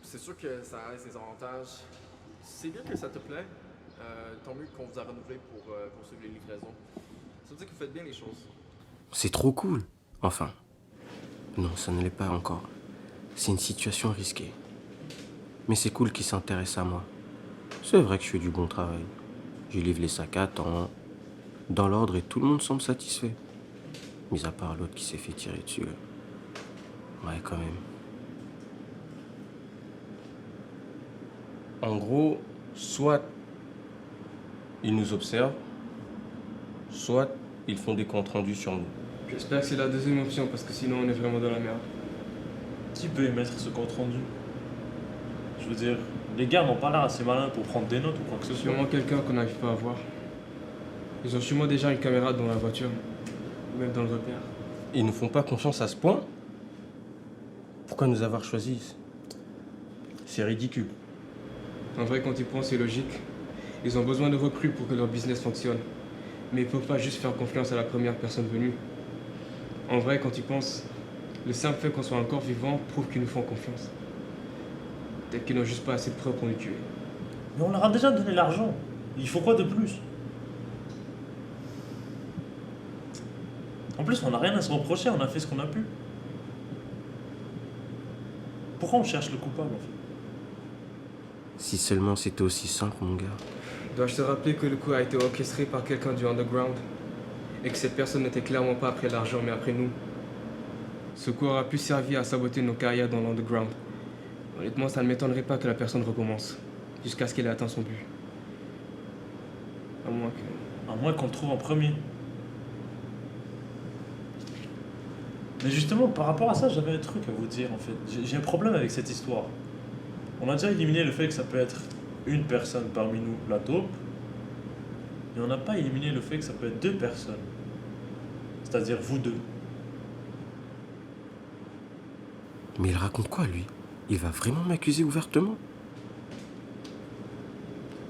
C'est sûr que ça a ses avantages. C'est bien que ça te plaît. Tant mieux qu'on vous a renouvelé pour poursuivre les livraisons. Ça veut dire que vous faites bien les choses. C'est trop cool. Enfin, non, ça ne l'est pas encore. C'est une situation risquée. Mais c'est cool qu'il s'intéresse à moi. C'est vrai que je fais du bon travail. Je livre les sacs à temps, dans l'ordre et tout le monde semble satisfait. Mis à part l'autre qui s'est fait tirer dessus. Ouais, quand même. En gros, soit ils nous observent, soit ils font des comptes rendus sur nous. J'espère que c'est la deuxième option parce que sinon on est vraiment dans la merde. Qui peut émettre ce compte rendu? Je veux dire, les gars n'ont pas l'air assez malins pour prendre des notes ou quoi que ce soit. Sûrement quelqu'un qu'on n'arrive pas à voir. Ils ont sûrement déjà une caméra dans la voiture, ou même dans le repère. Ils ne font pas confiance à ce point? Pourquoi nous avoir choisis? C'est ridicule. En vrai, quand ils pensent, c'est logique. Ils ont besoin de recrues pour que leur business fonctionne. Mais ils ne peuvent pas juste faire confiance à la première personne venue. En vrai, quand ils pensent, le simple fait qu'on soit encore vivant prouve qu'ils nous font confiance. Peut-être qu'ils n'ont juste pas assez de preuves pour nous tuer. Mais on leur a déjà donné l'argent. Il faut quoi de plus? En plus, on n'a rien à se reprocher, on a fait ce qu'on a pu. Pourquoi on cherche le coupable en fait? Si seulement c'était aussi simple, mon gars. Dois-je te rappeler que le coup a été orchestré par quelqu'un du underground et que cette personne n'était clairement pas après l'argent mais après nous. Ce coup aura pu servir à saboter nos carrières dans l'underground. Honnêtement, ça ne m'étonnerait pas que la personne recommence, jusqu'à ce qu'elle ait atteint son but. À moins que... À moins qu'on le trouve en premier. Mais justement, par rapport à ça, j'avais un truc à vous dire en fait. J'ai un problème avec cette histoire. On a déjà éliminé le fait que ça peut être une personne parmi nous, la taupe, et on n'a pas éliminé le fait que ça peut être deux personnes. C'est-à-dire vous deux. Mais il raconte quoi, lui? Il va vraiment m'accuser ouvertement?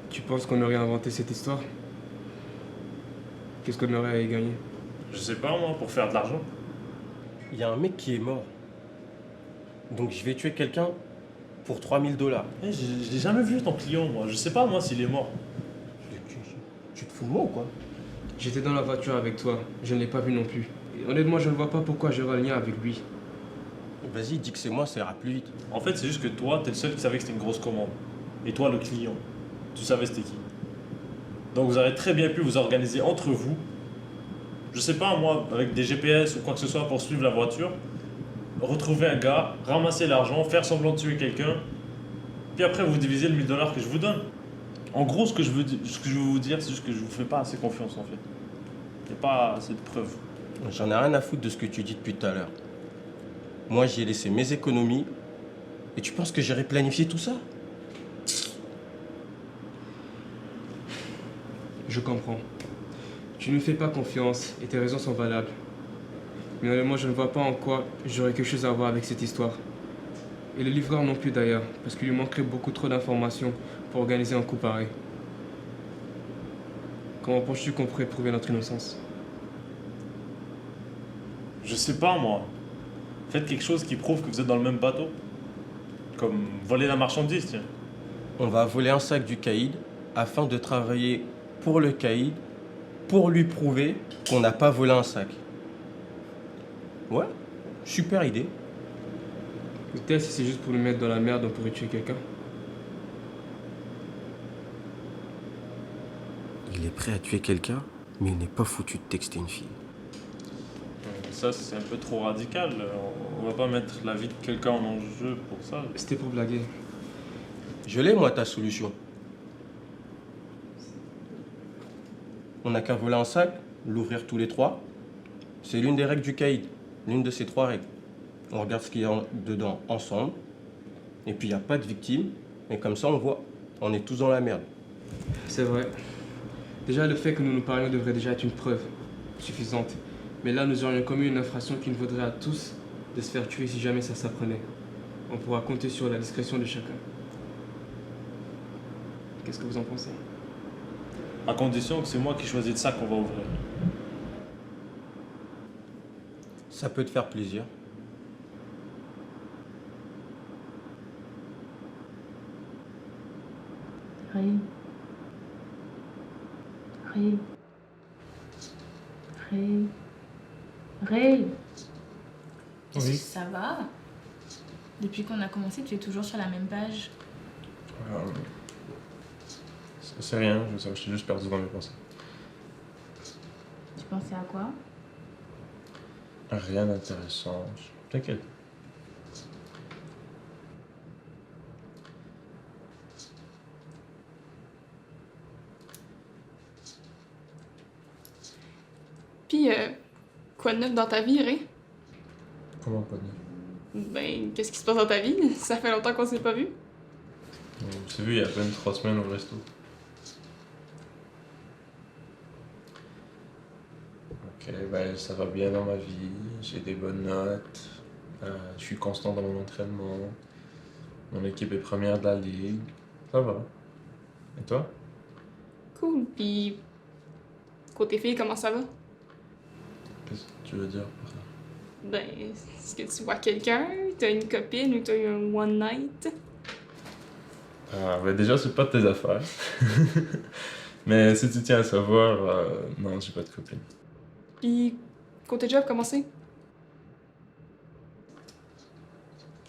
Tu penses qu'on aurait inventé cette histoire? Qu'est-ce qu'on aurait à y gagner? Je sais pas moi, pour faire de l'argent. Il y a un mec qui est mort. Donc je vais tuer quelqu'un pour 3000 $. Eh, je l'ai jamais vu ton client moi, je sais pas moi s'il est mort. Tu te fous de moi ou quoi? J'étais dans la voiture avec toi, je ne l'ai pas vu non plus. Et honnêtement, je ne vois pas pourquoi j'aurais un lien avec lui. Vas-y, dis que c'est moi, ça ira plus vite. En fait, c'est juste que toi, t'es le seul qui savait que c'était une grosse commande. Et toi, le client, tu savais c'était qui. Donc vous aurez très bien pu vous organiser entre vous. Je sais pas, moi, avec des GPS ou quoi que ce soit pour suivre la voiture. Retrouver un gars, ramasser l'argent, faire semblant de tuer quelqu'un. Puis après, vous divisez le 1000 $ que je vous donne. En gros, ce que je veux vous dire, c'est juste que je vous fais pas assez confiance en fait. Il n'y a pas assez de preuves. J'en ai rien à foutre de ce que tu dis depuis tout à l'heure. Moi, j'y ai laissé mes économies. Et tu penses que j'irai planifier tout ça? Je comprends. Tu ne me fais pas confiance et tes raisons sont valables. Mais honnêtement, je ne vois pas en quoi j'aurais quelque chose à voir avec cette histoire. Et le livreur non plus d'ailleurs, parce qu'il lui manquerait beaucoup trop d'informations pour organiser un coup pareil. Comment penses-tu qu'on pourrait prouver notre innocence? Je sais pas moi. Faites quelque chose qui prouve que vous êtes dans le même bateau. Comme voler la marchandise, tiens. On va voler un sac du caïd afin de travailler pour le caïd, pour lui prouver qu'on n'a pas volé un sac. Ouais, super idée. Peut-être si c'est juste pour nous mettre dans la merde, on pourrait tuer quelqu'un. Il est prêt à tuer quelqu'un, mais il n'est pas foutu de texter une fille. Ça, c'est un peu trop radical. On va pas mettre la vie de quelqu'un en jeu pour ça. C'était pour blaguer. Je l'ai, moi, ta solution. On n'a qu'à voler un sac, l'ouvrir tous les trois. C'est l'une des règles du caïd, l'une de ces trois règles. On regarde ce qu'il y a dedans ensemble, et puis il n'y a pas de victime, et comme ça on voit, on est tous dans la merde. C'est vrai. Déjà, le fait que nous nous parlions devrait déjà être une preuve suffisante. Mais là, nous aurions commis une infraction qui nous vaudrait à tous de se faire tuer si jamais ça s'apprenait. On pourra compter sur la discrétion de chacun. Qu'est-ce que vous en pensez? À condition que c'est moi qui choisis le sac qu'on va ouvrir. Ça peut te faire plaisir. Ray. Ray. Ray. Ray. Est-ce que Oui. ça va? Depuis qu'on a commencé, tu es toujours sur la même page. C'est rien, je suis juste perdu dans mes pensées. Tu pensais à quoi? Rien d'intéressant. T'inquiète. Puis, quoi de neuf dans ta vie, Ray? Comment pas dire? Ben, qu'est-ce qui se passe dans ta vie? Ça fait longtemps qu'on s'est pas vu. On s'est vu il y a à peine 3 semaines au resto. Ok, ben ça va bien dans ma vie, j'ai des bonnes notes, je suis constant dans mon entraînement, mon équipe est première de la ligue, ça va. Et toi? Cool. Puis, côté fille, comment ça va? Qu'est-ce que tu veux dire par ça? Ben, est-ce que tu vois quelqu'un? T'as une copine ou t'as eu un one night? Ben déjà, c'est pas de tes affaires. Mais si tu tiens à savoir, non, j'ai pas de copine. Puis, côté job, comment c'est?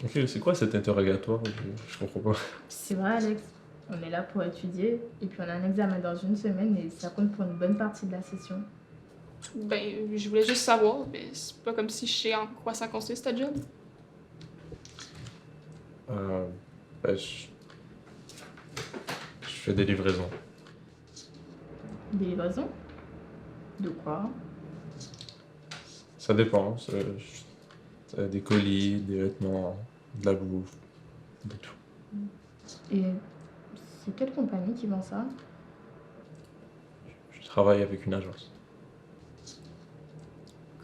Ok, c'est quoi cet interrogatoire? Je comprends pas. C'est vrai, Alex. On est là pour étudier et puis on a un examen dans une semaine et ça compte pour une bonne partie de la session. Ben, je voulais juste savoir, mais c'est pas comme si je sais en quoi ça consiste ta job. Ben, je fais des livraisons. Des livraisons? De quoi? Ça dépend. C'est des colis, des vêtements, de la bouffe, de tout. Et c'est quelle compagnie qui vend ça? Je travaille avec une agence.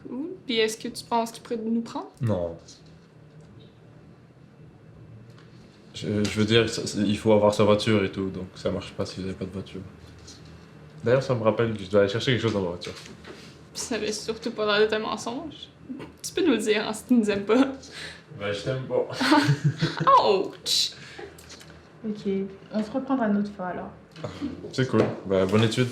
Cool. Puis, est-ce que tu penses qu'ils pourraient nous prendre? Non. Je veux dire, il faut avoir sa voiture et tout, donc ça marche pas si vous n'avez pas de voiture. D'ailleurs, ça me rappelle que je dois aller chercher quelque chose dans ma voiture. Ça avait surtout pas l'air d'être un mensonge. Tu peux nous le dire, hein, si tu nous aimes pas. Ben, je t'aime pas. Ouch! Ok, on se reprendra une autre fois alors. C'est cool. Ben, bonne étude.